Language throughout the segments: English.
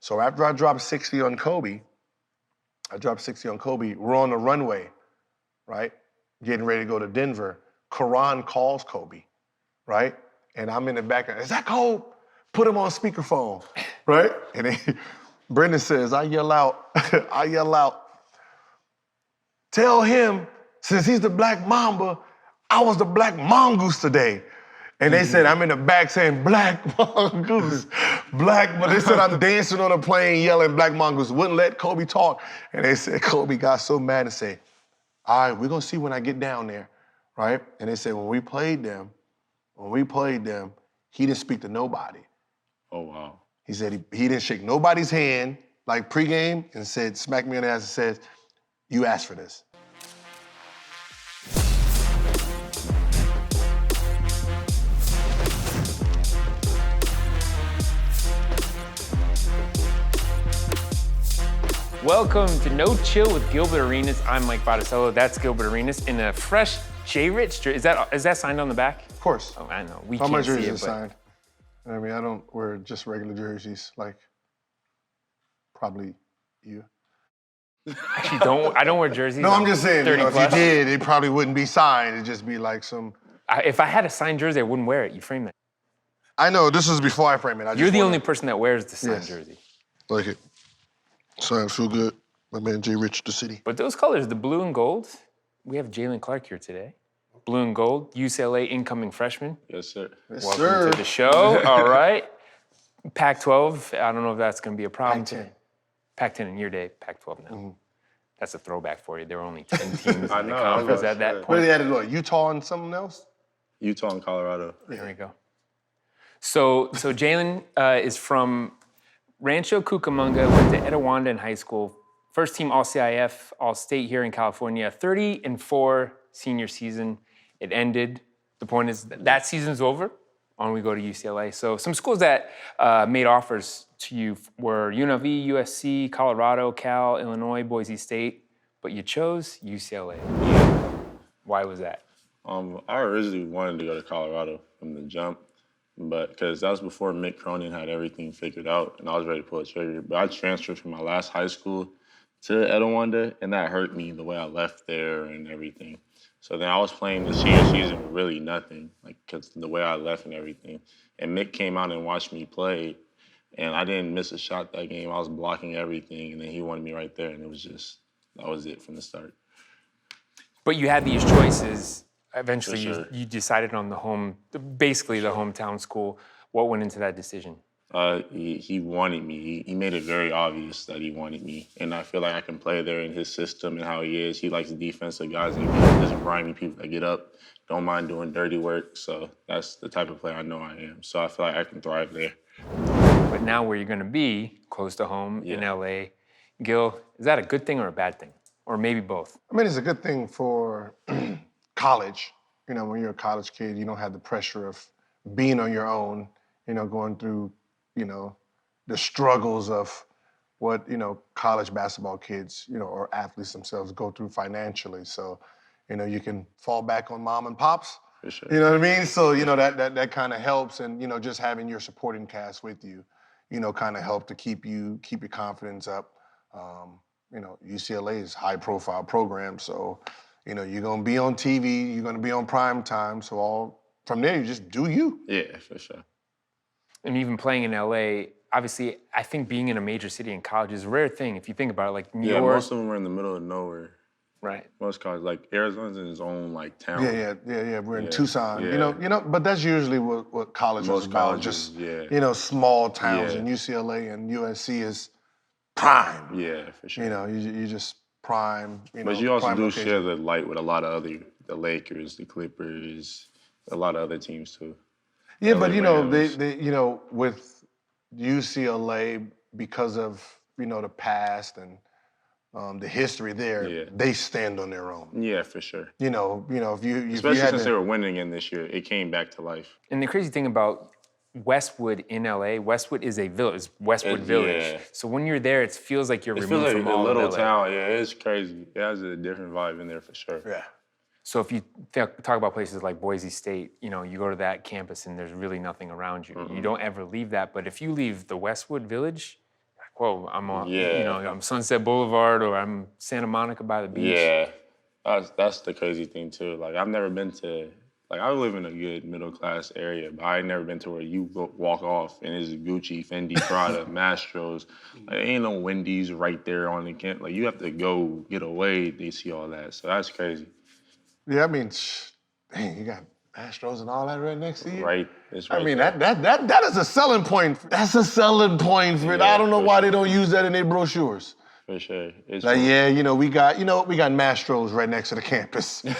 So after I dropped 60 on Kobe, we're on the runway, right? Getting ready to go to Denver. Karan calls Kobe, right? And I'm in the background, is that Kobe? Put him on speakerphone, right? And then Brendan says, I yell out, tell him, since he's the black Mamba, I was the black Mongoose today. And they said, I'm in the back saying, black Mongoose, but they said I'm dancing on a plane yelling black Mongoose, wouldn't let Kobe talk. And they said, Kobe got so mad and said, all right, we're gonna see when I get down there, right? And they said, when we played them, he didn't speak to nobody. Oh, wow. He said he didn't shake nobody's hand, like pregame, and said, smacked me on the ass and said, you asked for this. Welcome to No Chill with Gilbert Arenas. I'm Mike Botticello. That's Gilbert Arenas in a fresh J-Rich jersey. Is that signed on the back? Of course. Oh, I know. We All can't my see jerseys it, are but signed. I mean, I don't wear just regular jerseys like probably you. actually, I don't wear jerseys. No, I'm just saying, 30 if plus. you did, it probably wouldn't be signed. It'd just be like some... If I had a signed jersey, I wouldn't wear it. You frame that. I know, this is before I frame it. You're the only person that wears the signed jersey. Like it. Signed, feel good. My man J. Rich, the city. But those colors, the blue and gold, we have Jaylen Clark here today. Blue and gold, UCLA incoming freshman. Yes, sir. Yes, Welcome sir. to the show. All right. Pac-12, I don't know if that's going to be a problem. Pac-10. Pac-10 in your day, Pac-12 now. Mm-hmm. That's a throwback for you. There were only 10 teams in the I know, conference at that What point. did they add to what, Utah and something else? Utah and Colorado. There we go. So Jaylen is from Rancho Cucamonga, went to Etiwanda in high school. First team All-CIF, All-State here in California. 30-4 senior season. It ended. The point is that season's over. On we go to UCLA. So some schools that made offers to you were UNLV, USC, Colorado, Cal, Illinois, Boise State, but you chose UCLA. Why was that? I originally wanted to go to Colorado from the jump, but because that was before Mick Cronin had everything figured out, and I was ready to pull a trigger. But I transferred from my last high school to Etiwanda, and that hurt me the way I left there and everything. So then I was playing the senior season with really nothing, like because the way I left and everything. And Mick came out and watched me play, and I didn't miss a shot that game. I was blocking everything, and then he wanted me right there, and that was it from the start. But you had these choices. Eventually, For sure. you decided on basically the hometown school. What went into that decision? He wanted me. He made it very obvious that he wanted me. And I feel like I can play there in his system and how he is. He likes the defensive guys and just grimy people that get up, don't mind doing dirty work. So that's the type of player I know I am. So I feel like I can thrive there. But now where you're going to be, close to home in LA, Gil, is that a good thing or a bad thing? Or maybe both? I mean, it's a good thing for college. You know, when you're a college kid, you don't have the pressure of being on your own, you know, going through, you know, the struggles of what, you know, college basketball kids, you know, or athletes themselves go through financially. So, you know, you can fall back on mom and pops. For sure. You know what I mean? So, you know, that kind of helps. And, you know, just having your supporting cast with you, you know, kind of help to keep your confidence up. You know, UCLA is a high-profile program, so, you know, you're going to be on TV, you're going to be on prime time, so from there, you just do you. Yeah, for sure. And even playing in LA, obviously, I think being in a major city in college is a rare thing. If you think about it, like New York. Most of them are in the middle of nowhere. Right. Most colleges, like Arizona's in its own like town. Yeah. We're in Tucson. Yeah. You know, but that's usually what college is Most about. colleges, Just yeah. you know, small towns, Yeah. and UCLA and USC is prime. Yeah, for sure. You know, you just prime. You know, But you also prime do location. share the light with a lot of the Lakers, the Clippers, a lot of other teams too. Yeah, LA but you know, Rams. they you know, with UCLA, because of, you know, the past and the history there, they stand on their own. Yeah, for sure. You know, if you Especially had since to, they were winning in this year, it came back to life. And the crazy thing about Westwood in LA, Westwood is a village, Westwood Village. Yeah. So when you're there, it feels like you're It feels removed like from a all little of LA. town. Yeah, it's crazy. It has a different vibe in there for sure. yeah. So if you talk about places like Boise State, you know, you go to that campus and there's really nothing around you. You don't ever leave that. But if you leave the Westwood Village, you're like, whoa, I'm on, Yeah. I'm Sunset Boulevard or I'm Santa Monica by the beach. Yeah, that's the crazy thing too. Like I've never been to like I live in a good middle class area, but I ain't never been to where you walk off and it's Gucci, Fendi, Prada, Mastros. Like ain't no Wendy's right there on the camp. Like you have to go get away to see all that. So that's crazy. Yeah, I mean, dang, you got Astros and all that right next to you. Right, it's I right mean, there. that is a selling point. That's a selling point for it. Yeah, I don't know for why sure. they don't use that in their brochures. For sure. It's Like, cool. yeah, we got Mastros right next to the campus. We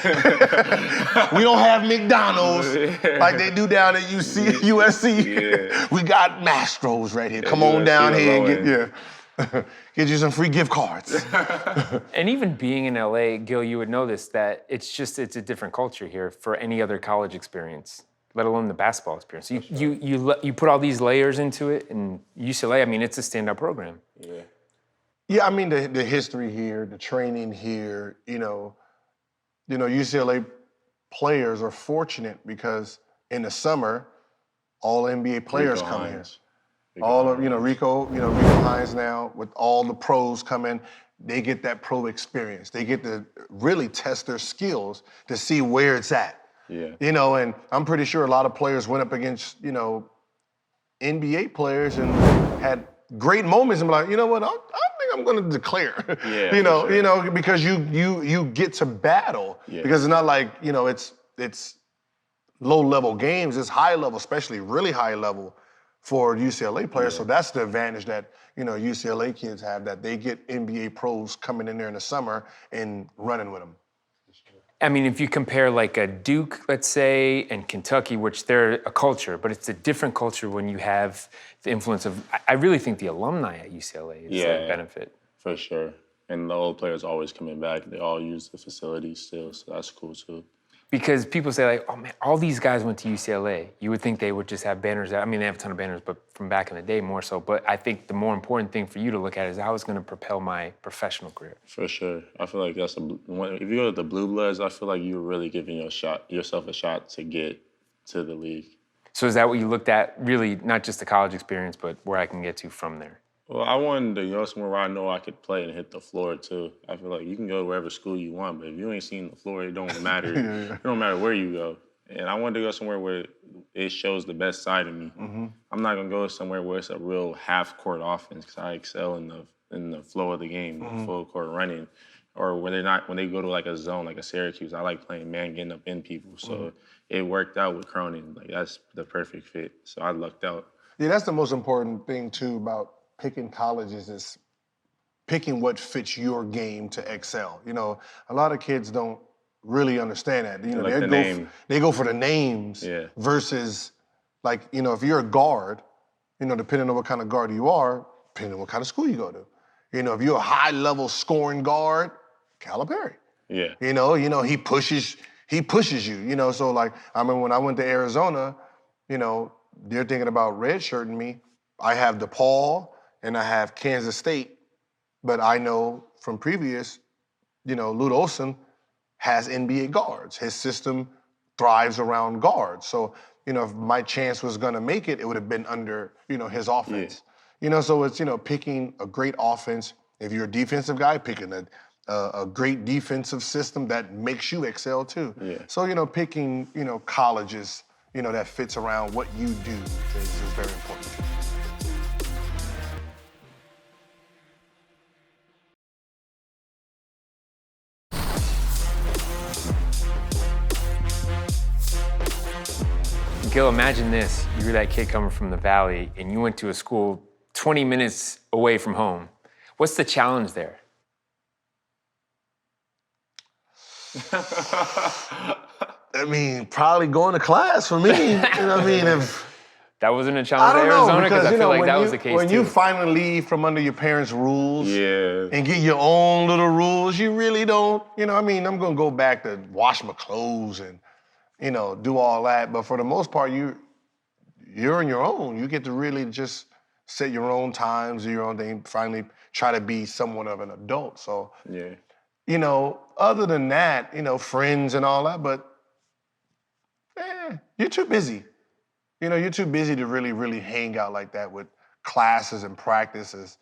don't have McDonald's like they do down at USC. Yeah. We got Mastros right here. Come you on gonna down see the here low and get you some free gift cards. And even being in LA, Gil, you would know this, that it's a different culture here for any other college experience, let alone the basketball experience. You put all these layers into it, and UCLA, I mean, it's a standout program. Yeah. Yeah, I mean the history here, the training here, UCLA players are fortunate because in the summer, all NBA players Rico come Hines. here. All of Rico Hines now with all the pros coming, they get that pro experience. They get to really test their skills to see where it's at. Yeah. And I'm pretty sure a lot of players went up against, NBA players and had great moments and be like, you know what, I think I'm going to declare. Yeah, for sure. Because you get to battle. Yeah. Because it's not like, it's low level games, it's high level, especially really high level for UCLA players. Yeah. So that's the advantage that, UCLA kids have, that they get NBA pros coming in there in the summer and running with them. I mean, if you compare like a Duke, let's say, and Kentucky, which they're a culture, but it's a different culture when you have the influence of, I really think the alumni at UCLA is a benefit. For sure. And the old players always coming back. They all use the facilities still, so that's cool too. Because people say like, oh man, all these guys went to UCLA. You would think they would just have banners. I mean, they have a ton of banners, but from back in the day more so. But I think the more important thing for you to look at is how it's going to propel my professional career. For sure. I feel like if you go to the Blue Bloods, I feel like you're really giving yourself a shot to get to the league. So is that what you looked at, really, not just the college experience, but where I can get to from there? Well, I wanted to go somewhere where I know I could play and hit the floor too. I feel like you can go to wherever school you want, but if you ain't seen the floor, it don't matter. It don't matter where you go. And I wanted to go somewhere where it shows the best side of me. Mm-hmm. I'm not gonna go somewhere where it's a real half-court offense because I excel in the flow of the game, full court running, or when they go to like a zone like a Syracuse. I like playing man, getting up in people. So it worked out with Cronin. Like that's the perfect fit. So I lucked out. Yeah, that's the most important thing too about picking colleges is picking what fits your game to excel. A lot of kids don't really understand that. They go for the names versus like, if you're a guard, depending on what kind of guard you are, depending on what kind of school you go to. If you're a high level scoring guard, Calipari. Yeah. He pushes you. So like I remember when I went to Arizona, they're thinking about redshirting me. I have DePaul and I have Kansas State, but I know from previous, Lute Olson has NBA guards. His system thrives around guards. So, if my chance was gonna make it, it would have been under, his offense. So it's, picking a great offense. If you're a defensive guy, picking a great defensive system that makes you excel too. Yeah. So, picking, colleges, that fits around what you do is very important. Gil, imagine this. You're that kid coming from the Valley and you went to a school 20 minutes away from home. What's the challenge there? I mean, probably going to class for me. If That wasn't a I challenge don't at know, Arizona? because I feel like that was the case when too. you finally leave from under your parents' rules Yeah. and get your own little rules, you really don't, I'm gonna go back to wash my clothes and, do all that. But for the most part, you're on your own. You get to really just set your own times, do your own thing, finally try to be somewhat of an adult. So, Yeah. Other than that, friends and all that, but you're too busy. You're too busy to really, really hang out like that with classes and practices.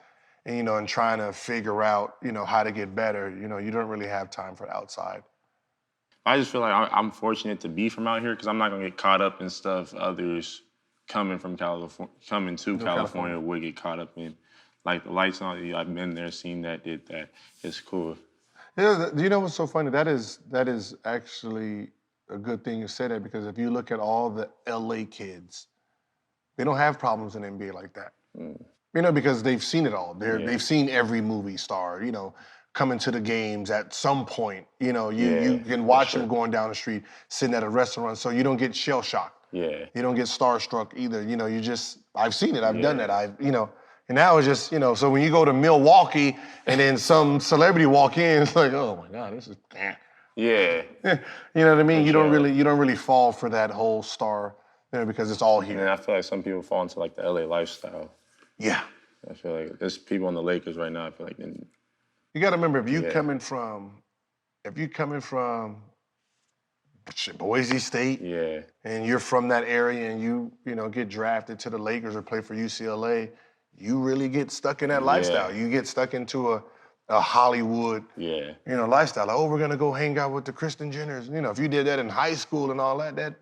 and trying to figure out, how to get better, you don't really have time for the outside. I just feel like I'm fortunate to be from out here because I'm not gonna get caught up in stuff others coming to California would get caught up in. Like the lights on, I've been there, seen that, did that. It's cool. Yeah, you know what's so funny? That is actually a good thing you said that, because if you look at all the LA kids, they don't have problems in the NBA like that. Because they've seen it all. They've seen every movie star, coming to the games at some point. You can watch them going down the street, sitting at a restaurant, so you don't get shell shocked. Yeah. You don't get starstruck either. I've seen it. I've done that. And now it's just, so when you go to Milwaukee and then some celebrity walk in, it's like, oh my God, this is. Yeah. You know what I mean? You don't really fall for that whole star, because it's all here. And I feel like some people fall into like the LA lifestyle. Yeah. I feel like there's people on the Lakers right now. I feel like you got to remember, if you're coming from Boise State, and you're from that area, and you get drafted to the Lakers or play for UCLA, you really get stuck in that lifestyle. You get stuck into a Hollywood, lifestyle. Like, oh, we're gonna go hang out with the Kristen Jenners. If you did that in high school and all that,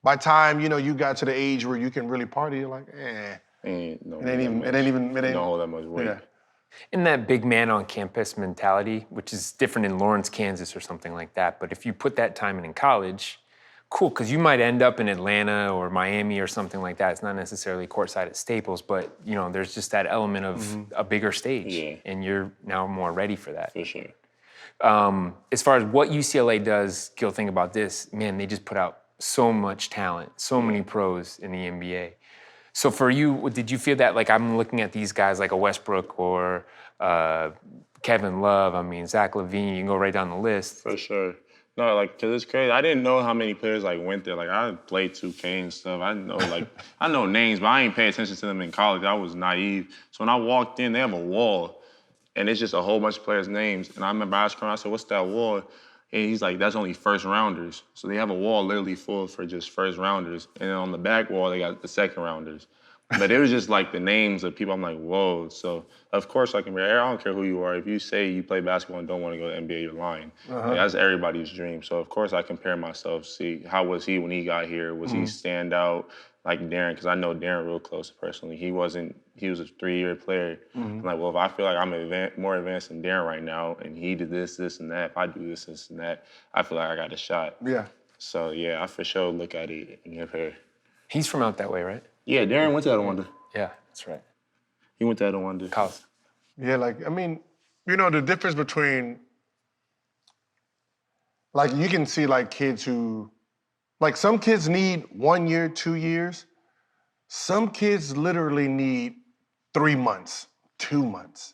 by the time you got to the age where you can really party, you're like, it ain't all that much weight. Yeah. In that big man on campus mentality, which is different in Lawrence, Kansas or something like that, but if you put that time in college, cool, because you might end up in Atlanta or Miami or something like that. It's not necessarily courtside at Staples, but there's just that element of a bigger stage, and you're now more ready for that. For sure. As far as what UCLA does, Gil, think about this, man, they just put out so much talent, so many pros in the NBA. So for you, did you feel that, like, I'm looking at these guys like a Westbrook or Kevin Love, Zach LaVine, you can go right down the list. For sure. No, because it's crazy. I didn't know how many players, went there. I played 2K and stuff. I know, I know names, but I ain't pay attention to them in college. I was naive. So when I walked in, they have a wall, and it's just a whole bunch of players' names. And I remember asking him, I said, what's that wall? And he's like, that's only first rounders. So they have a wall literally full for just first rounders. And then on the back wall, they got the second rounders. But it was just the names of people. I'm like, whoa. So of course I don't care who you are. If you say you play basketball and don't want to go to the NBA, you're lying. That's everybody's dream. So of course I compare myself, see how was he when he got here? Was he stand out like Darren? Because I know Darren real close personally. He was a 3-year player. I'm like, well, if I feel like I'm more advanced than Darren right now, and he did this, this, and that, if I do this, this, and that, I feel like I got a shot. Yeah. So yeah, I for sure look at it and compare. He's from out that way, right? Yeah, Darren went to Etowanda. Yeah, that's right. He went to Etowanda. College. Yeah, the difference between, you can see kids who, some kids need 1 year, 2 years. Some kids literally need 3 months, 2 months.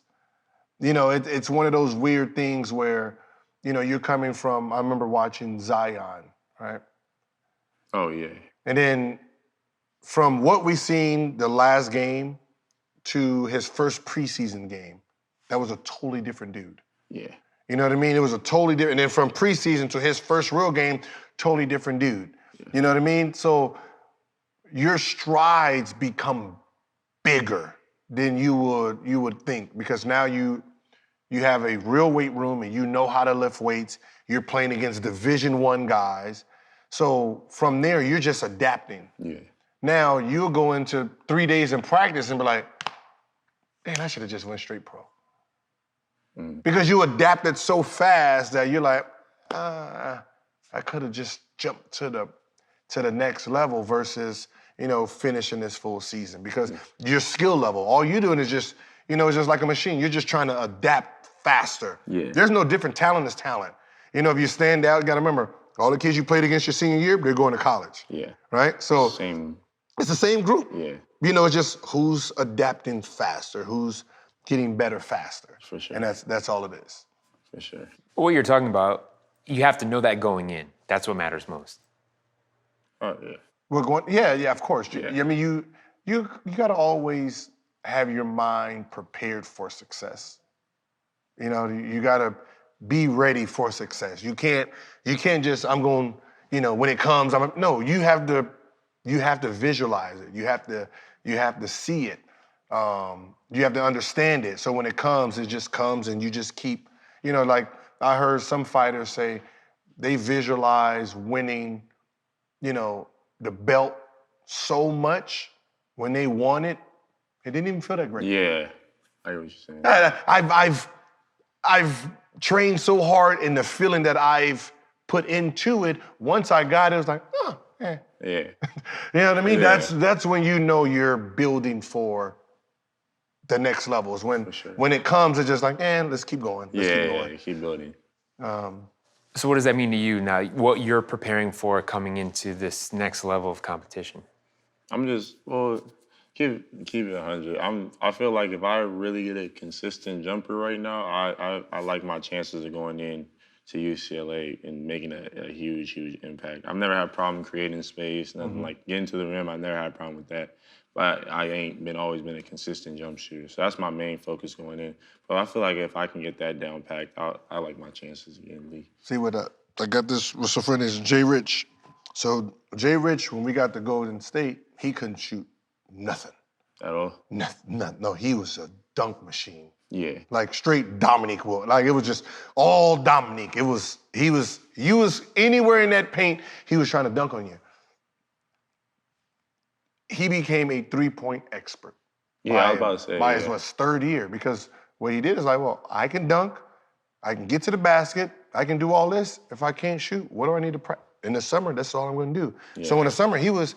It's one of those weird things where, you're coming from, I remember watching Zion, right? Oh, yeah. And then from what we seen the last game to his first preseason game, that was a totally different dude. Yeah. You know what I mean? It was a totally different, and then from preseason to his first real game, totally different dude. Yeah. You know what I mean? So your strides become bigger than you would think, because now you have a real weight room and you know how to lift weights. You're playing against Division I guys. So from there, you're just adapting. Yeah. Now you'll go into 3 days in practice and be like, man, I should have just went straight pro. Because you adapted so fast that you're like, I could have just jumped to the next level versus, finishing this full season. Because your skill level, all you're doing is just, it's just like a machine. You're just trying to adapt faster. Yeah. There's no different talent is talent. If you stand out, you gotta remember, all the kids you played against your senior year, they're going to college. Yeah. Right? So Same. It's the same group. Yeah. It's just who's adapting faster, who's getting better faster. For sure. And that's all it is. For sure. What you're talking about, you have to know that going in. That's what matters most. Oh, yeah. Yeah, of course. Yeah. You gotta always have your mind prepared for success. You gotta be ready for success. You can't just, I'm going, when it comes, no, you have to visualize it. You have to see it. You have to understand it. So when it comes, it just comes and you just keep, like I heard some fighters say they visualize winning, the belt so much when they won it, it didn't even feel that great. Yeah, I get what you're saying. I've trained so hard in the feeling that I've put into it. Once I got it, it was like, Yeah. You know what I mean? Yeah. That's when you know you're building for the next levels. When it comes, it's just like, let's keep going. Let's keep going. Keep building. So what does that mean to you now? What you're preparing for coming into this next level of competition? I'm just keep it 100. I feel like if I really get a consistent jumper right now, I like my chances of going in to UCLA and making a huge impact. I've never had a problem creating space, nothing like getting to the rim. I never had a problem with that. But I ain't always been a consistent jump shooter. So that's my main focus going in. But I feel like if I can get that down packed, I like my chances of getting league. See what I got this with some friend is Jay Rich. So Jay Rich, when we got to Golden State, he couldn't shoot nothing. At all? Nothing. No, he was a dunk machine. Yeah. Like straight Dominique will. Like it was just all Dominique. You was anywhere in that paint, he was trying to dunk on you. He became a three-point expert. Yeah, I was about to say. By his third year, because what he did is like, well, I can dunk, I can get to the basket, I can do all this. If I can't shoot, what do I need to practice? In the summer, that's all I'm gonna do. Yeah. So in the summer, he was,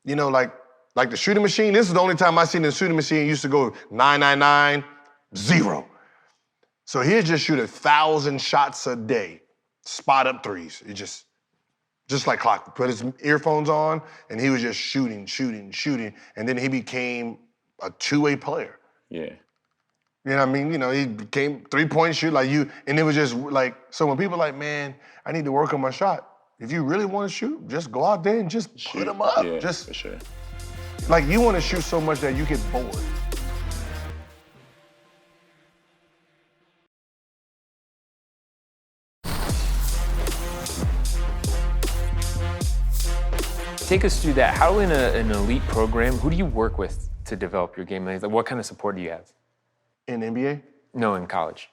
like the shooting machine. This is the only time I seen the shooting machine used to go 999, 0. So he'd just shoot 1,000 shots a day, spot up threes. It just like clock. Put his earphones on, and he was just shooting. And then he became a two-way player. Yeah. You know what I mean? He became three-point shooter like you, and it was just like, so when people are like, man, I need to work on my shot. If you really want to shoot, just go out there and just put them up. Yeah, just for sure. Like you want to shoot so much that you get bored. Take us through that. How in an elite program, who do you work with to develop your game? Like, what kind of support do you have? In NBA? No, in college.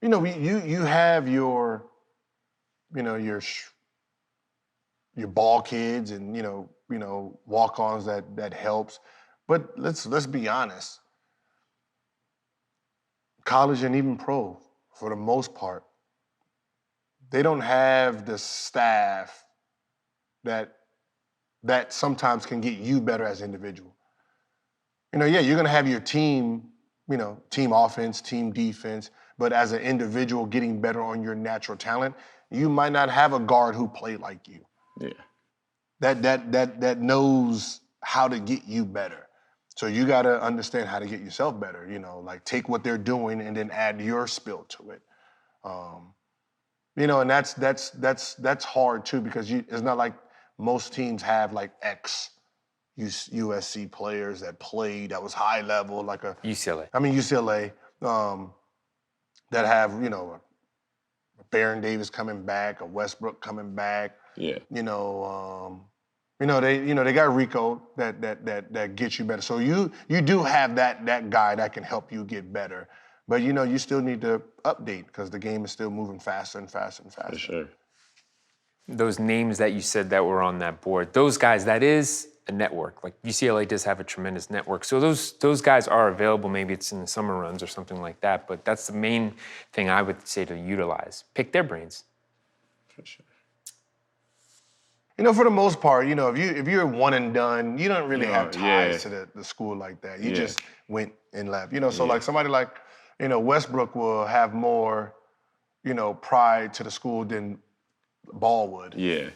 You have your ball kids and walk-ons that helps, but let's be honest. College and even pro, for the most part, they don't have the staff that sometimes can get you better as an individual. You're gonna have your team, team offense, team defense, but as an individual getting better on your natural talent, you might not have a guard who played like you. Yeah. That knows how to get you better. So you gotta understand how to get yourself better, like take what they're doing and then add your spill to it. And that's hard too, because it's not like most teams have like USC players that played that was high level, like UCLA, that have, a Baron Davis coming back, a Westbrook coming back. Yeah. They got Rico that gets you better. So you do have that guy that can help you get better. But you still need to update because the game is still moving faster and faster and faster. For sure. Those names that you said that were on that board, those guys, that is a network. Like UCLA does have a tremendous network. So those guys are available. Maybe it's in the summer runs or something like that. But that's the main thing I would say to utilize. Pick their brains. For sure. For the most part, if you're one and done, you don't really have ties to the school like that. You just went and left. So like somebody like, Westbrook will have more, pride to the school than Ball would. Yeah.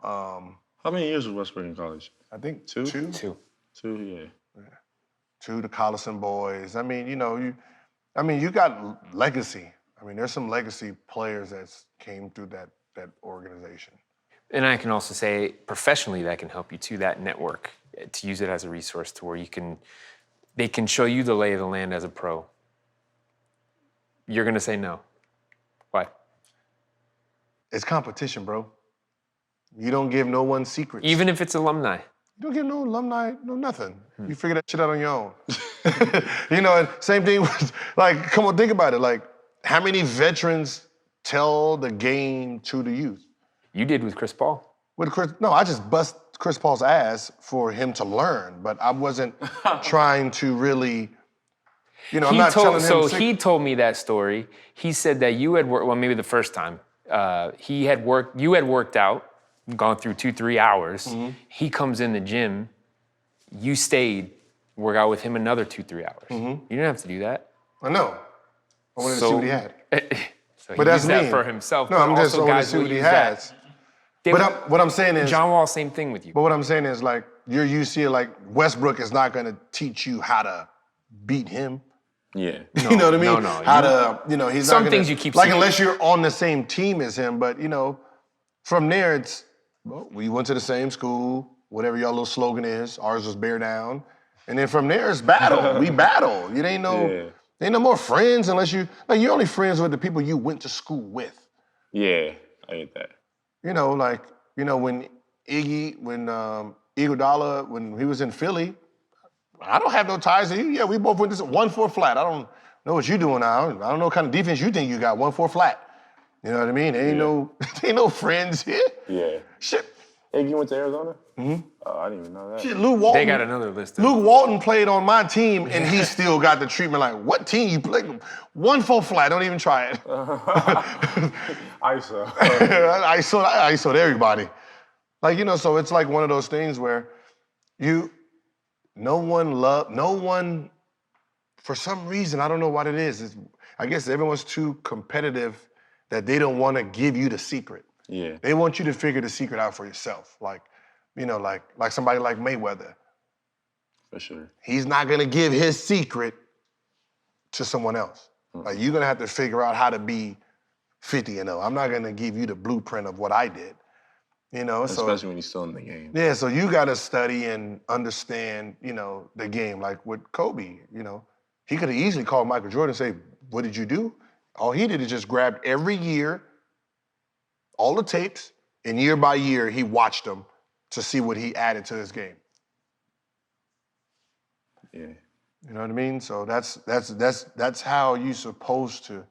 How many years was Westbrook in college? I think Two. Two, yeah. 2, the Collison boys. You got legacy. There's some legacy players that came through that organization. And I can also say professionally that can help you too, that network, to use it as a resource to where they can show you the lay of the land as a pro. You're gonna say no. Why? It's competition, bro. You don't give no one secrets. Even if it's alumni. You don't get no alumni, no nothing. You figure that shit out on your own. You know, and same thing with, like, come on, think about it. Like, how many veterans tell the game to the youth? You did with Chris Paul. With Chris, no, I just bust Chris Paul's ass for him to learn, but I wasn't trying to really, you know, I'm not telling him. So he told me that story. He said that you had worked, well, maybe the first time, you had worked out, gone through 2-3 hours. Mm-hmm. He comes in the gym, you stayed, work out with him another 2-3 hours. Mm-hmm. You didn't have to do that. I know. I wanted to see what he had. So But he that's used that me. for himself. No, but I'm just also I want to guys see will what he use that. has. But what I'm saying is, John Wall, same thing with you. but what I'm saying is, like, your UCLA, like, Westbrook is not going to teach you how to beat him. Yeah. You know what I mean? No. How to, you know, he's Some not gonna, things you keep like, secret. unless you're on the same team as him. But, you know, from there, it's, well, we went to the same school, whatever y'all little slogan is. Ours was bear down. And then from there, it's battle. We battle. You ain't no more friends unless you're only friends with the people you went to school with. Yeah, I get that. You know, like, you know, when Iguodala, when he was in Philly, I don't have no ties to you. Yeah, we both went to 1-4 flat. I don't know what you're doing now. I don't know what kind of defense you think you got, 1-4 flat. You know what I mean? There ain't no friends here. Yeah. Shit. Iggy went to Arizona? Mm-hmm. Oh, I didn't even know that. Shit, Luke Walton. They got another list. Luke Walton played on my team, and he still got the treatment like, what team you play? 1-4 flat, don't even try it. ISO. I ISO'd everybody. Like, you know, so it's like one of those things where no one, for some reason, I don't know what it is. I guess everyone's too competitive that they don't want to give you the secret. Yeah. They want you to figure the secret out for yourself. Like, you know, like somebody like Mayweather. For sure. He's not gonna give his secret to someone else. Like, you're gonna have to figure out how to be 50-0. I'm not gonna give you the blueprint of what I did. You know, Especially when you're still in the game. Yeah, so you gotta study and understand, you know, the game. Like with Kobe, you know, he could have easily called Michael Jordan and say, what did you do? All he did is just grab every year, all the tapes, and year by year, he watched them to see what he added to his game. Yeah. You know what I mean? So that's how you're supposed to,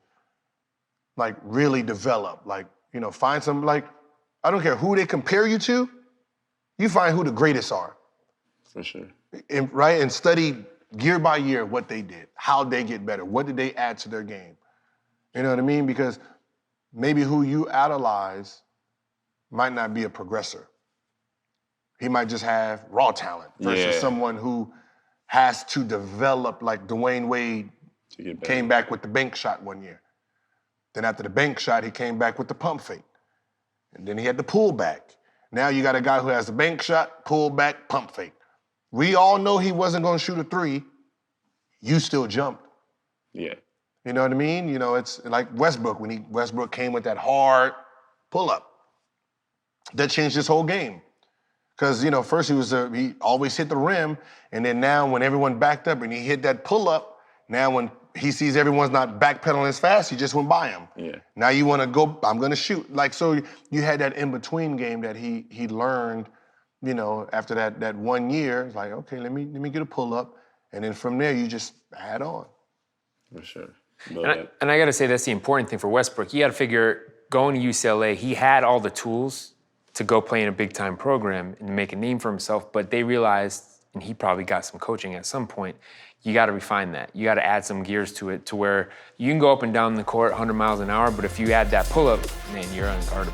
like, really develop. Like, you know, find some, like, I don't care who they compare you to, you find who the greatest are. For sure. Right? And study year by year what they did, how they get better, what did they add to their game. You know what I mean? Because maybe who you idolize might not be a progressor. He might just have raw talent versus someone who has to develop, like Dwayne Wade came back with the bank shot one year. Then after the bank shot, he came back with the pump fake. And then he had the pull back. Now you got a guy who has the bank shot, pull back, pump fake. We all know he wasn't going to shoot a three. You still jumped. Yeah. You know what I mean? You know, it's like Westbrook, when Westbrook came with that hard pull-up. That changed his whole game. Because, you know, first he always hit the rim, and then now when everyone backed up and he hit that pull-up, now when he sees everyone's not backpedaling as fast, he just went by him. Yeah. Now you want to go, I'm going to shoot. Like, so you had that in-between game that he learned, you know, after that 1 year. It's like, okay, let me get a pull-up, and then from there you just add on. For sure. And I got to say, that's the important thing for Westbrook. You got to figure, going to UCLA, he had all the tools to go play in a big-time program and make a name for himself, but they realized, and he probably got some coaching at some point, you got to refine that. You got to add some gears to it to where you can go up and down the court 100 miles an hour, but if you add that pull-up, man, you're unguardable.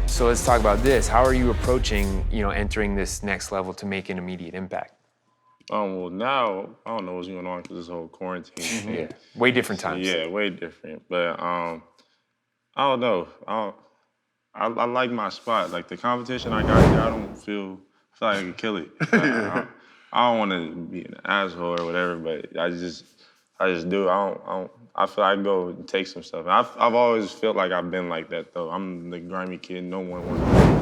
So let's talk about this. How are you approaching, you know, entering this next level to make an immediate impact? Well, now, I don't know what's going on because this whole quarantine thing. Yeah, way different times. Yeah, way different. But I don't know. I like my spot. Like, the competition I got here, I feel like I can kill it. I don't want to be an asshole or whatever, but I just do. I feel like I go and take some stuff. And I've always felt like I've been like that, though. I'm the grimy kid. No one wants to be with me.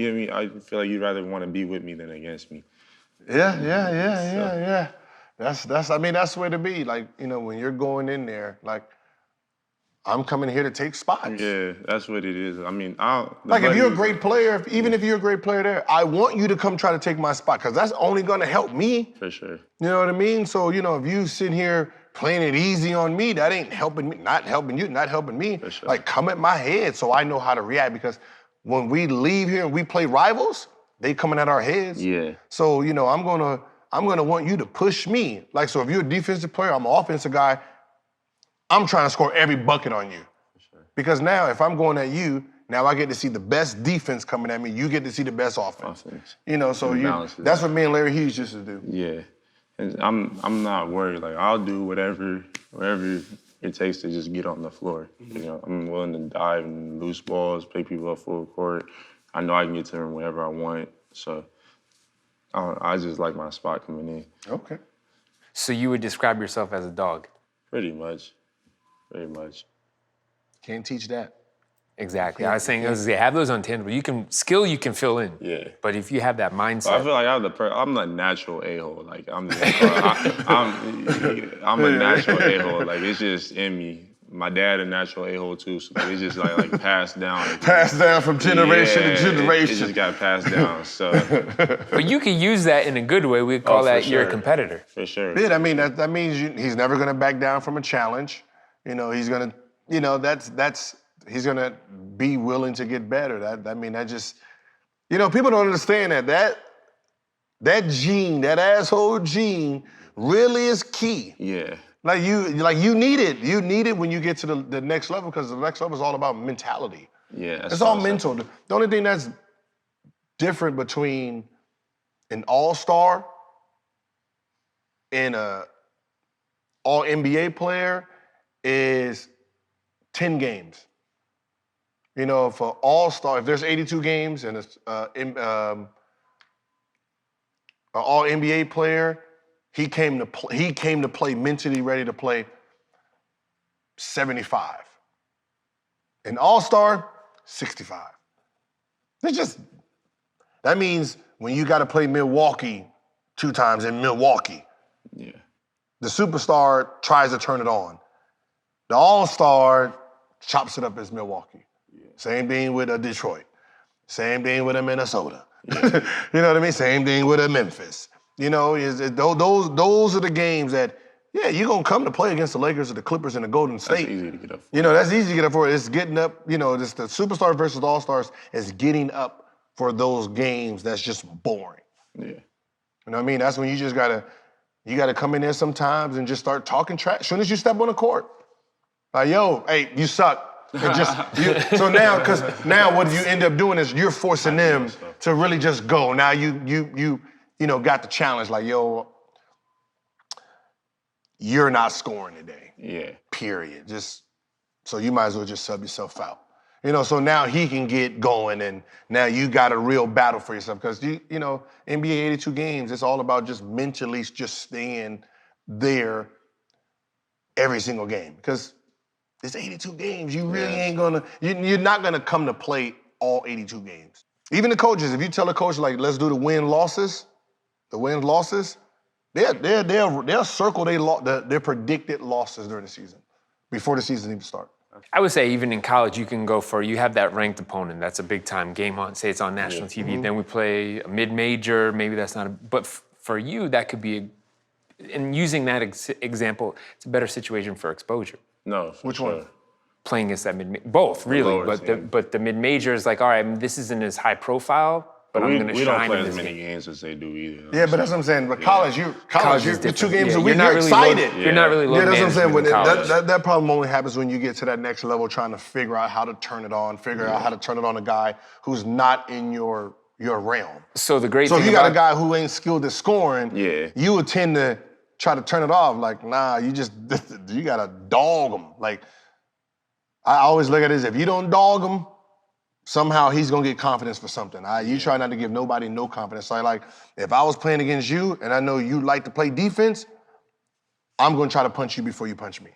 You know what I mean? I feel like you'd rather want to be with me than against me. Yeah. That's the way to be. Like, when you're going in there, like, I'm coming here to take spots. Yeah, that's what it is. I mean, if you're a great player, even if you're a great player there, I want you to come try to take my spot because that's only going to help me. For sure. You know what I mean? So, if you sit here playing it easy on me, that ain't helping me, not helping you, not helping me. For sure. Like, come at my head so I know how to react because when we leave here and we play rivals, they coming at our heads. Yeah. So, I'm gonna want you to push me. Like, so if you're a defensive player, I'm an offensive guy, I'm trying to score every bucket on you. Sure. Because now, if I'm going at you, now I get to see the best defense coming at me. You get to see the best offense. So that's what me and Larry Hughes used to do. Yeah, and I'm not worried. Like I'll do whatever it takes to just get on the floor. I'm willing to dive and loose balls, pick people up full court. I know I can get to them whenever I want. So I just like my spot coming in. Okay. So you would describe yourself as a dog? Pretty much. Very much. Can't teach that. Exactly. I was saying, have those untangible. You can fill in. Yeah. But if you have that mindset. I feel like I'm the natural a-hole. Like I'm a natural a-hole. Like it's just in me. My dad a natural a-hole too, so it's just like passed down. Passed down from generation to generation. It just got passed down. So. But you could use that in a good way. We'd call that you're a competitor. For sure. Yeah, I mean that means he's never gonna back down from a challenge. He's gonna, he's gonna be willing to get better. That just, people don't understand that gene, that asshole gene, really is key. Yeah. You need it. You need it when you get to the next level because the next level is all about mentality. Yeah. It's all mental. The only thing that's different between an all-star and a all-NBA player is 10 games. For all-star, if there's 82 games and it's an all-NBA player, he came to play mentally ready to play 75. An all-star, 65. That means when you got to play Milwaukee 2 times in Milwaukee, yeah, the superstar tries to turn it on. The all-star chops it up as Milwaukee. Yeah. Same thing with Detroit. Same thing with Minnesota. Yeah. You know what I mean? Same thing with Memphis. Those are the games that, you're going to come to play against the Lakers or the Clippers and the Golden State. That's easy to get up for. That's easy to get up for. It's getting up, just the superstar versus the all-stars is getting up for those games that's just boring. Yeah. You know what I mean? That's when you just gotta come in there sometimes and just start talking trash. As soon as you step on the court, like, yo, hey, you suck. So now what you end up doing is you're forcing them to really just go. Now you got the challenge, like, yo, you're not scoring today. Yeah. Period. So you might as well just sub yourself out. So now he can get going and now you got a real battle for yourself. Because, NBA 82 games, it's all about just mentally just staying there every single game. Because it's 82 games. You really ain't gonna, you're not gonna come to play all 82 games. Even the coaches, if you tell a coach, like, let's do the win-losses, they'll circle their predicted losses during the season, before the season even starts. I would say even in college, you can you have that ranked opponent. That's a big time game on, say it's on national TV. Mm-hmm. Then we play a mid-major, maybe that's not but for you, that could be, and using that example, it's a better situation for exposure. No, which one? Playing against that mid-major, both really, but the mid-major is like, all right, this isn't as high profile, but I'm going to shine. We don't play in as this many games as they do either. Yeah, but that's what I'm saying. But college, you're 2 games a week. You're You're excited. You're not really low. Yeah, that's what I'm saying. That problem only happens when you get to that next level, trying to figure out how to turn it on, figure out how to turn it on a guy who's not in your realm. So the great thing if you got a guy who ain't skilled at scoring, you would tend to try to turn it off. Like, nah, you gotta dog him. Like, I always look at it as if you don't dog him, somehow he's gonna get confidence for something. You try not to give nobody no confidence. So like, if I was playing against you and I know you like to play defense, I'm gonna try to punch you before you punch me.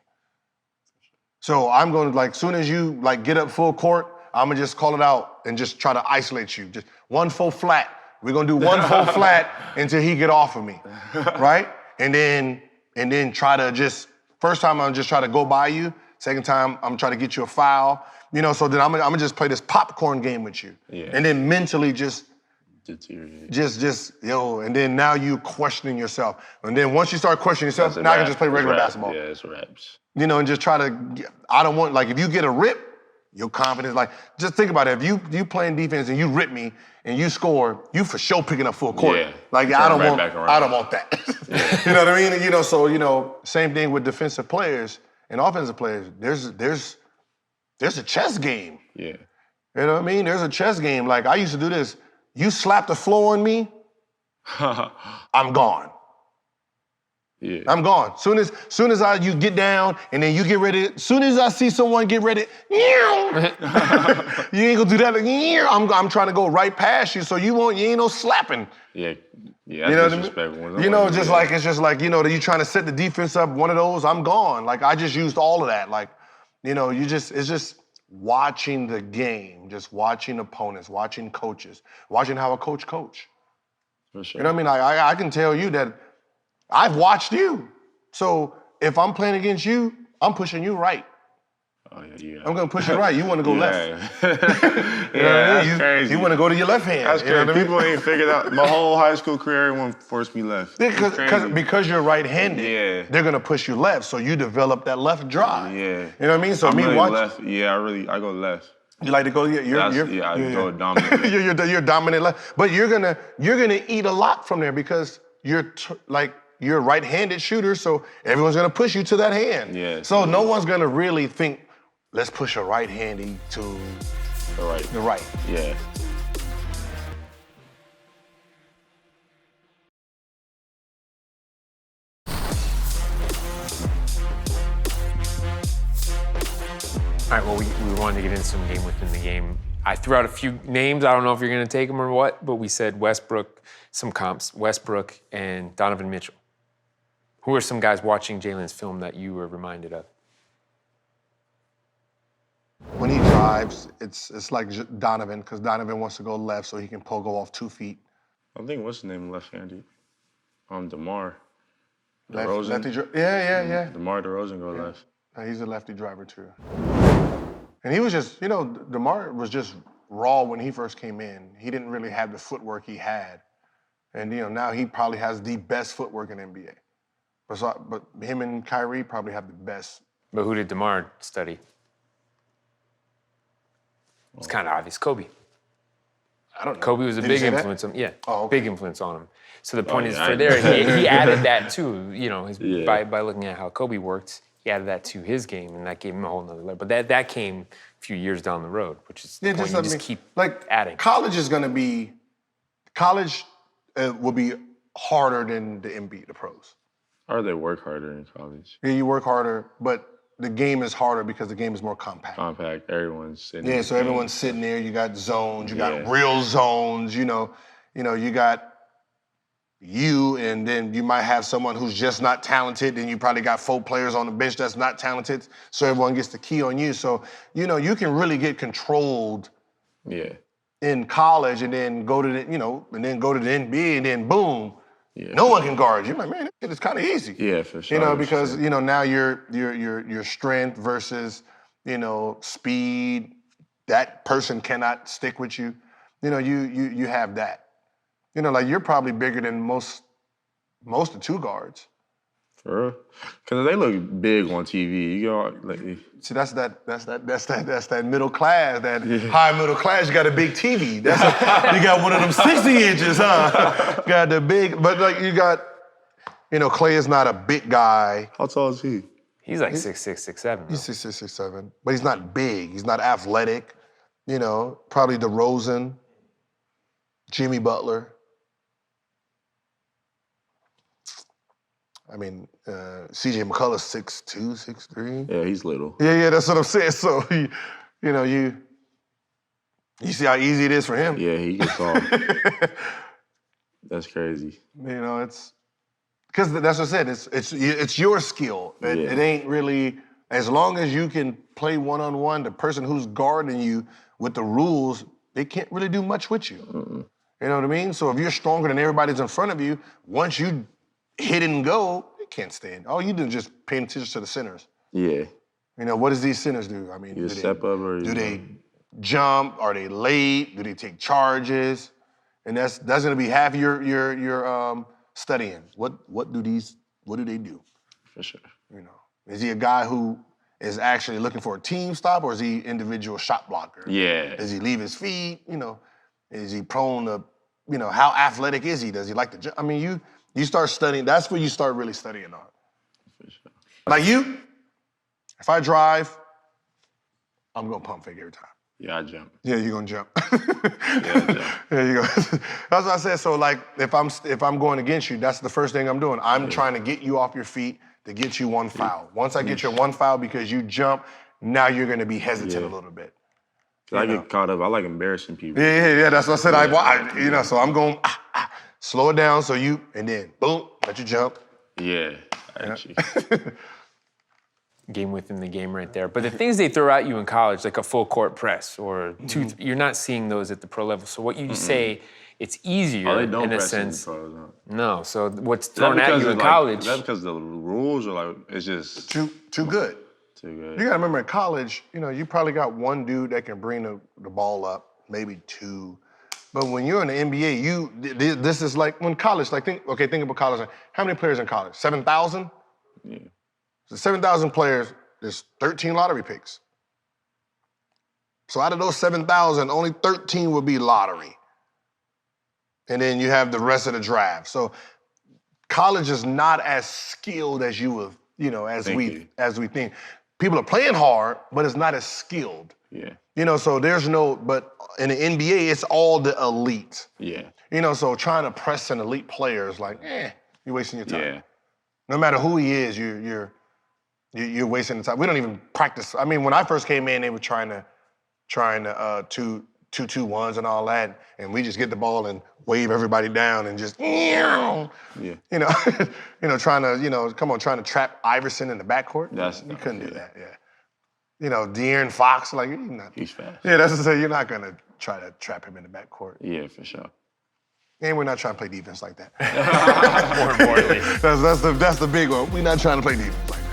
So I'm gonna, like, soon as you get up full court, I'm gonna just call it out and just try to isolate you. Just 1 full flat. We're gonna do 1 full flat until he get off of me, right? and then try to just, first time I'm just try to go by you, second time I'm trying to get you a foul, so then I'm gonna just play this popcorn game with you. Yeah. And then mentally just Deteriorate. and then now you questioning yourself. And then once you start questioning yourself, now I can just play regular basketball. Yeah, it's raps. And just try to, I don't want, like if you get a rip, your confidence, like just think about it. If you playing defense and you rip me and you score, you for sure picking up full court. Yeah. Like I don't want that. Yeah. You know what I mean? So same thing with defensive players and offensive players. There's a chess game. Yeah. You know what I mean? There's a chess game. Like I used to do this. You slap the floor on me, I'm gone. Yeah. I'm gone. Soon as you get down and then you get ready, soon as I see someone get ready, you ain't gonna do that. I'm trying to go right past you, so you ain't no slapping. Yeah. You know what I mean? Disrespectful. It's just like, that you trying to set the defense up, one of those, I'm gone. Like I just used all of that. Like, it's just watching the game, just watching opponents, watching coaches, watching how a coach. For sure. You know what I mean? I can tell you that I've watched you. So if I'm playing against you, I'm pushing you right. Oh, yeah. I'm gonna push you right. You want to go left. That's crazy. You want to go to your left hand. That's crazy. You know what I mean? People ain't figured out. My whole high school career, everyone forced me left. Because you're right-handed, they're gonna push you left. So you develop that left drive. Yeah. You know what I mean? So I'm me really watch. left. Yeah, I go left. You like to go? I go dominant. you're dominant left, but you're gonna eat a lot from there because you're right-handed shooter. So everyone's gonna push you to that hand. Yeah. So no one's gonna really think, let's push a right-handy to the right. Yeah. All right, well, we wanted to get into some game within the game. I threw out a few names. I don't know if you're going to take them or what, but we said Westbrook, some comps, Westbrook and Donovan Mitchell. Who are some guys watching Jaylen's film that you were reminded of? When he drives, it's like Donovan, because Donovan wants to go left so he can go off 2 feet. I think what's his name left-handed? DeMar. Lefty, yeah. DeMar DeRozan go left. He's a lefty driver too. And he was just, DeMar was just raw when he first came in. He didn't really have the footwork he had. And now he probably has the best footwork in NBA. But him and Kyrie probably have the best. But who did DeMar study? It's kind of obvious. Kobe. I don't know. Kobe was a big influence on him. Yeah, okay. Big influence on him. So the point is, he added that too. By looking at how Kobe worked, he added that to his game, and that gave him a whole nother level. But that came a few years down the road, which is the point. You just keep adding. College will be harder than the NBA, the pros. Or they work harder in college. Yeah, you work harder, but the game is harder because the game is more compact. Everyone's sitting. Yeah, so everyone's sitting there. You got zones. You got real zones. You got you, and then you might have someone who's just not talented, and you probably got 4 players on the bench that's not talented, so everyone gets the key on you. So, you can really get controlled in college and then go to the NBA, and then boom, no one can guard you. You're like, man, it's kind of easy. Yeah, for sure. Because, now your strength versus, speed, that person cannot stick with you. You have that. You're probably bigger than most of the 2 guards. For real? Because they look big on TV. See, that's that middle class, that high middle class. You got a big TV. You got one of them 60 inches, huh? Got the big, but you got, Clay is not a big guy. How tall is he? He's like 6'6", 6'7". He's 6'6", 6'7", but he's not big. He's not athletic. Probably DeRozan, Jimmy Butler. I mean, C.J. McCullough's 6'2", 6'3". Yeah, he's little. Yeah, that's what I'm saying. So, you see how easy it is for him? Yeah, he gets off. That's crazy. It's because that's what I said. It's your skill. It ain't really, as long as you can play one-on-one, the person who's guarding you with the rules, they can't really do much with you. Mm-mm. You know what I mean? So if you're stronger than everybody's in front of you, once you hit and go, they can't stand. All you do is just pay attention to the centers. Yeah. You know, what does these centers do? I mean, You step up or do they jump? Are they late? Do they take charges? And that's gonna be half your studying. What do they do? For sure. You know, is he a guy who is actually looking for a team stop, or is he individual shot blocker? Yeah. Does he leave his feet? You know, is he prone to, you know, how athletic is he? Does he like to jump? I mean, you start studying. That's where you start really studying on. For sure. Like you, if I drive, I'm gonna pump fake every time. Yeah, I jump. Yeah, you're gonna jump. Yeah, I jump. There you go. That's what I said. So like, if I'm going against you, that's the first thing I'm doing. I'm trying to get you off your feet to get you one foul. Once I get you one foul because you jump, now you're gonna be hesitant a little bit. I get caught up. I like embarrassing people. Yeah. That's what I said. You know, so I'm going slow it down. So and then boom, let you jump. Yeah, actually. Game within the game right there. But the things they throw at you in college, like a full court press or you're not seeing those at the pro level. So what you say, it's easier They don't in a press in the sense. pros, no. No, so what's thrown at you in college? Is that because the rules are like, it's just Too good. too good? You gotta remember in college, you know, you probably got one dude that can bring the ball up, maybe two. But when you're in the NBA, this is like when college, like think about college. How many players in college? 7,000? Yeah. So 7,000 players, there's 13 lottery picks. So out of those 7,000, only 13 will be lottery. And then you have the rest of the draft. So college is not as skilled as as we think. People are playing hard, but it's not as skilled. Yeah. You know, so but in the NBA, it's all the elite. Yeah. You know, so trying to press an elite player is like, you're wasting your time. Yeah. No matter who he is, you're wasting the time. We don't even practice. I mean, when I first came in, they were trying to 2-2-1s and all that, and we just get the ball and wave everybody down and just trying to trap Iverson in the backcourt. You couldn't do that. Yeah. You know, De'Aaron Fox, like you're not. He's fast. Yeah, that's to say you're not gonna try to trap him in the backcourt. Yeah, for sure. And we're not trying to play defense like that. More importantly. That's the big one. We're not trying to play defense like that.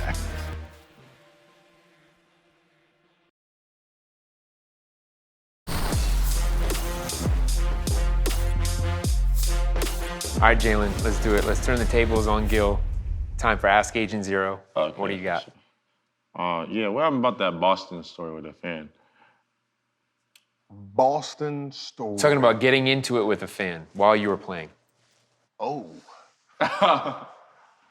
All right, Jaylen, let's do it. Let's turn the tables on Gil. Time for Ask Agent Zero. Okay, What do you got? What happened about that Boston story with a fan? Boston story. Talking about getting into it with a fan while you were playing. Oh.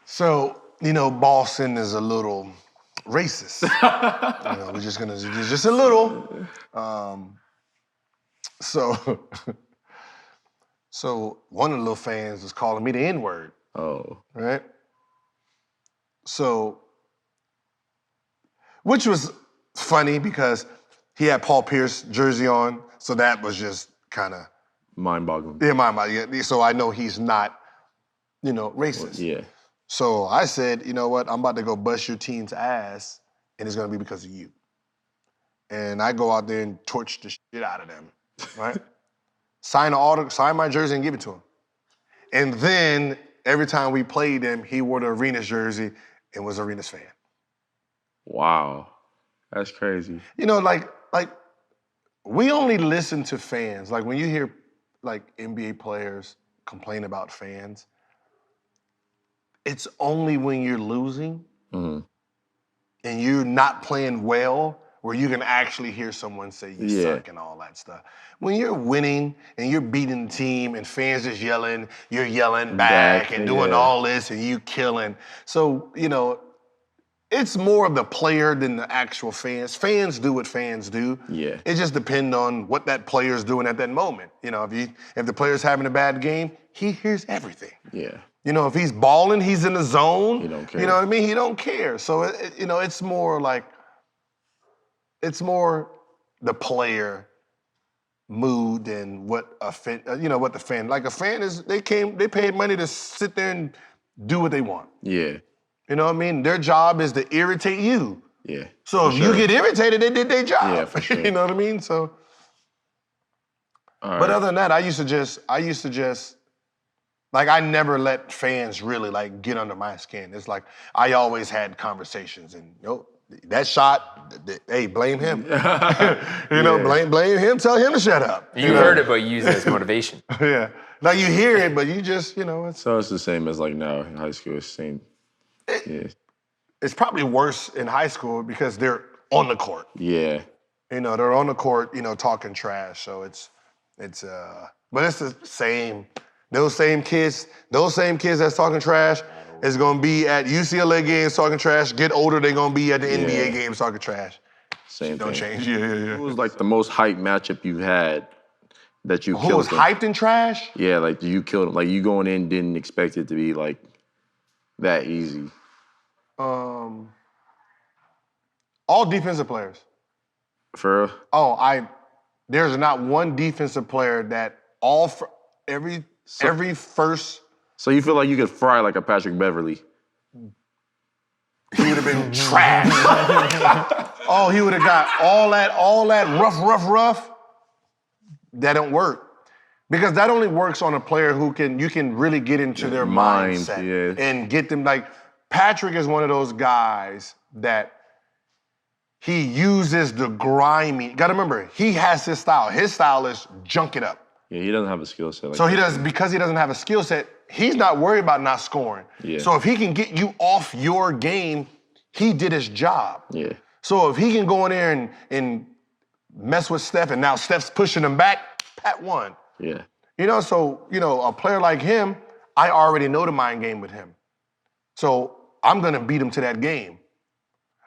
So, Boston is a little racist. We're just a little. So one of the little fans was calling me the N-word. Oh. Right? So, which was funny because he had Paul Pierce jersey on, so that was just kind of mind-boggling. Yeah, so I know he's not, racist. Yeah. So I said, you know what? I'm about to go bust your team's ass, and it's gonna be because of you. And I go out there and torch the shit out of them, right? Sign my jersey and give it to him. And then every time we played him, he wore the Arenas jersey and was Arenas fan. Wow, that's crazy. Like we only listen to fans. Like when you hear like NBA players complain about fans, it's only when you're losing and you're not playing well where you can actually hear someone say you suck and all that stuff. When you're winning and you're beating the team and fans just yelling, you're yelling back and doing all this and you killing. So, it's more of the player than the actual fans. Fans do what fans do. Yeah. It just depends on what that player's doing at that moment. If the player's having a bad game, he hears everything. Yeah. If he's balling, he's in the zone. He don't care. You know what I mean? He don't care. So it's more like the player mood than what the fan. Like a fan is, they paid money to sit there and do what they want. Yeah. You know what I mean? Their job is to irritate you. Yeah. So if you get irritated, they did their job. Yeah, for sure. You know what I mean? So. All right. But other than that, I used to just Like, I never let fans really, like, get under my skin. It's like, I always had conversations and, that shot, hey, blame him. Blame him, tell him to shut up. You heard it, but you use it as motivation. Yeah. Now you hear it, but you just, it's... So it's the same as like now in high school. It's the same. Yeah. It's probably worse in high school because they're on the court. Yeah. They're on the court, talking trash. So but it's the same. Those same kids that's talking trash is gonna be at UCLA games talking trash. Get older, they're gonna be at the NBA games talking trash. Same Don't thing. change. Yeah. Who was like the most hyped matchup you've had that you killed? Who was them? hyped in trash? Yeah, like you killed him. Like you going in didn't expect it to be like that easy. All defensive players. For real? Oh, there's not one defensive player that every first. So you feel like you could fry like a Patrick Beverly? He would have been trash. Oh, he would have got all that rough. That don't work. Because that only works on a player who you can really get into their mindset and get them. Like, Patrick is one of those guys that he uses the grimy. Gotta remember, he has his style. His style is junk it up. Yeah, he doesn't have a skill set. Because he doesn't have a skill set, he's not worried about not scoring. Yeah. So if he can get you off your game, he did his job. Yeah. So if he can go in there and mess with Steph, and now Steph's pushing him back, Pat won. Yeah. A player like him, I already know the mind game with him. So I'm gonna beat him to that game.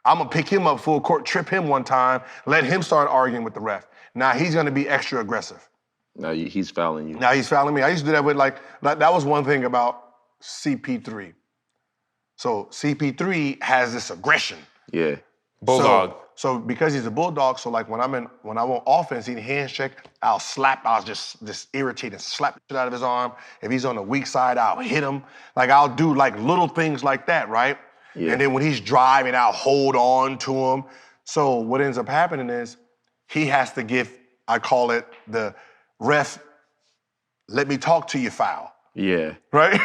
I'm gonna pick him up full court, trip him one time, let him start arguing with the ref. Now he's gonna be extra aggressive. Now he's fouling you. Now he's fouling me. I used to do that with that was one thing about CP3. So CP3 has this aggression. Yeah. Bulldog. So because he's a bulldog, so like when I'm on offense, he hands check, I'll just irritate and slap the shit out of his arm. If he's on the weak side, I'll hit him. Like I'll do like little things like that, right? Yeah. And then when he's driving, I'll hold on to him. So what ends up happening is he has to give, I call it the ref, let me talk to you foul. Yeah. Right?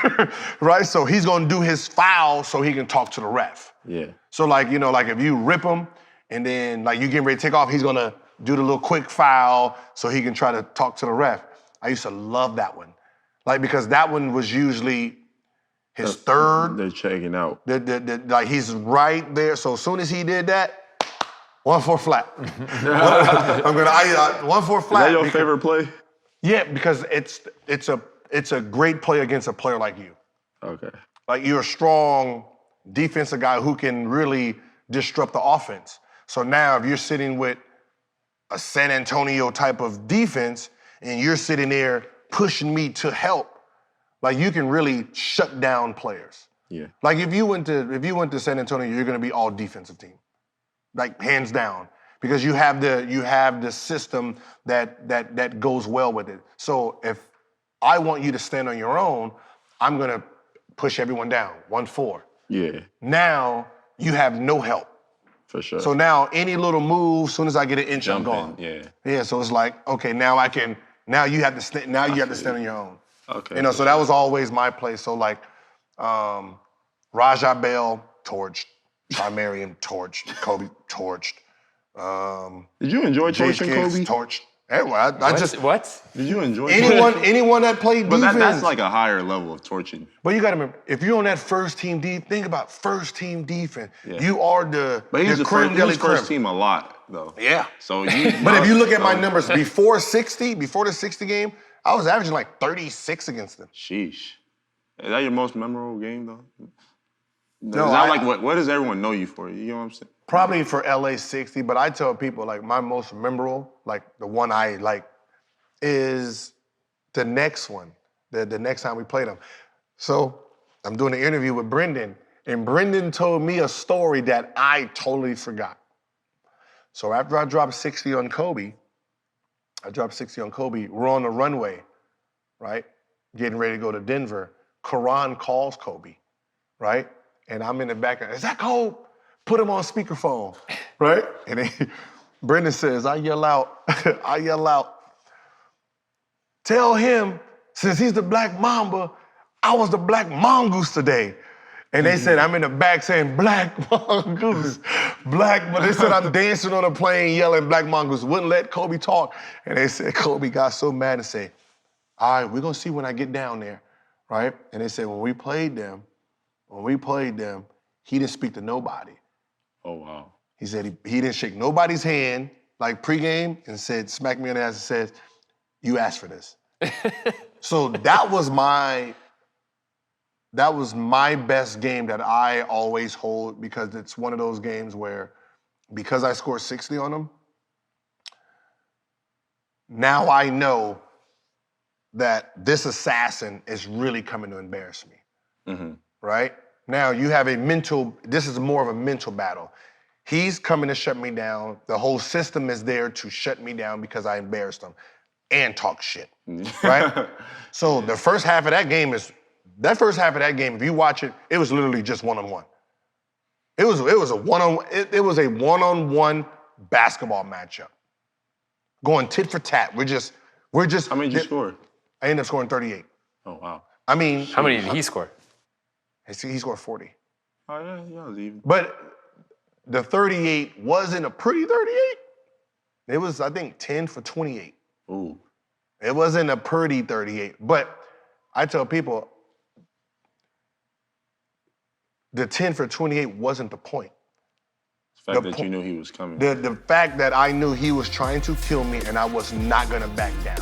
Right? So he's gonna do his foul so he can talk to the ref. Yeah. So like if you rip him and then like you getting ready to take off, he's gonna do the little quick foul so he can try to talk to the ref. I used to love that one. Like, because that one was usually his third. They're checking out. Like he's right there. So as soon as he did that, 1-4 flat. I'm gonna 1-4 flat. Is that your favorite play? Yeah, because it's a great play against a player like you. Okay. Like you're a strong defensive guy who can really disrupt the offense. So now if you're sitting with a San Antonio type of defense and you're sitting there pushing me to help, like you can really shut down players. Yeah. Like if you went to San Antonio, you're gonna be all defensive team. Like hands down. Because you have the system that goes well with it. So if I want you to stand on your own, I'm gonna push everyone down, 1-4. Yeah. Now you have no help. For sure. So now any little move, as soon as I get an inch, I'm Jumping, gone. yeah. Yeah, so it's like, okay, now you have to stand on your own. Okay. So that was always my play. So like Raja Bell, torched. Marion, torched. Kobe, torched. Did you enjoy torching Kobe? Torched. Anyway, I just What? Did you enjoy anyone that played But defense. that's like a higher level of torching. But you got to remember, if you're on that first team think about first team defense. Yeah. You are the But he's creme de la creme. first team a lot though. Yeah. So you. But if you look at my numbers before the 60 game, I was averaging like 36 against them. Sheesh. Is that your most memorable game though? No, is that like what does everyone know you for? You know what I'm saying? Probably for LA 60, but I tell people like my most memorable, like the one I like, is the next one. The next time we played them. So I'm doing an interview with Brendan, and Brendan told me a story that I totally forgot. So after I dropped 60 on Kobe, we're on the runway, right? Getting ready to go to Denver. Karan calls Kobe, right? And I'm in the background, is that Kobe? Put him on speakerphone, right? And then Brendan says, I yell out, tell him, since he's the Black Mamba, I was the black Mongoose today. And they said, I'm in the back saying, Black Mongoose, but they said I'm dancing on a plane yelling Black Mongoose. Wouldn't let Kobe talk. And they said, Kobe got so mad and said, all right, we're gonna see when I get down there, right? And they said, when we played them, he didn't speak to nobody. Oh, wow. He said he didn't shake nobody's hand, like pregame, and said, smacked me on the ass and said, you asked for this. So that was my best game that I always hold, because it's one of those games where, because I scored 60 on them, now I know that this assassin is really coming to embarrass me, right? Now you have this is more of a mental battle. He's coming to shut me down. The whole system is there to shut me down because I embarrassed him and talk shit, right? So the first half of that game, if you watch it, it was literally just one-on-one. It was a one-on-one basketball matchup. Going tit for tat. We're just. How many did you score? I ended up scoring 38. Oh, wow. I mean. How many did he score? He scored 40. Oh, yeah, it was even. But the 38 wasn't a pretty 38. It was, I think, 10 for 28. Ooh. It wasn't a pretty 38. But I tell people, the 10 for 28 wasn't the point. The fact that you knew he was coming. The fact that I knew he was trying to kill me and I was not gonna back down.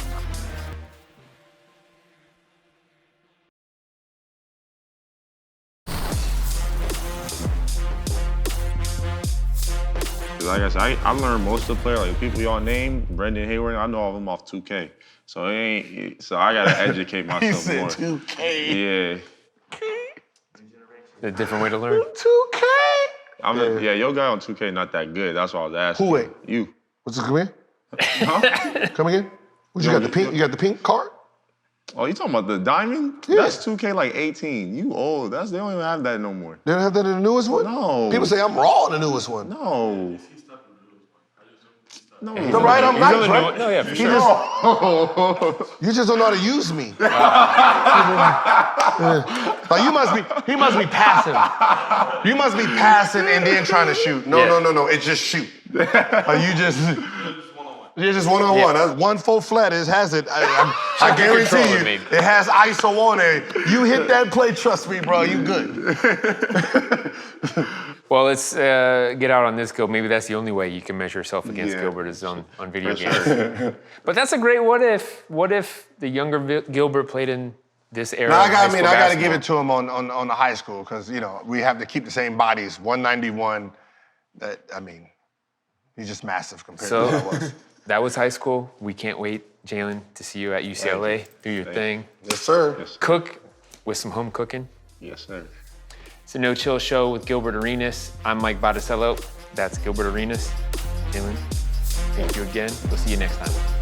Like I said, I learned most of the players, like people y'all named, Brendan Hayward, I know all of them off 2K. So I gotta educate myself He said more. 2K. Yeah. A different way to learn. 2K? Yeah, your guy on 2K not that good. That's why I was asking. Who ain't? You. What's this, come here? Huh? Come again? What you got, the pink? You got the pink card? Oh, you talking about the diamond? Yeah. That's 2K like 18. You old. They don't even have that no more. They don't have that in the newest one? No. People say I'm raw in the newest one. No. No. The right, I'm nice, right? No, yeah, for He sure. You just don't know how to use me. Like he must be passing. You must be passing and then trying to shoot. No. It's just shoot. Like you just one-on-one. That's 1 full flat. It has it. I guarantee you, it has ISO on it. You hit that play, trust me, bro, you good. Well, let's get out on this, Gil. Maybe that's the only way you can measure yourself against Gilbert is on video games. Sure. But that's a great what if. What if the younger Gilbert played in this era? I got to give it to him on the high school, because we have to keep the same bodies. 191. He's just massive compared to what I was. That was high school. We can't wait, Jaylen, to see you at UCLA. Do your thing. Yes, sir. Yes, sir. Cook with some home cooking. Yes, sir. It's a No Chill Show with Gilbert Arenas. I'm Mike Botticello. That's Gilbert Arenas. Jaylen, thank you again. We'll see you next time.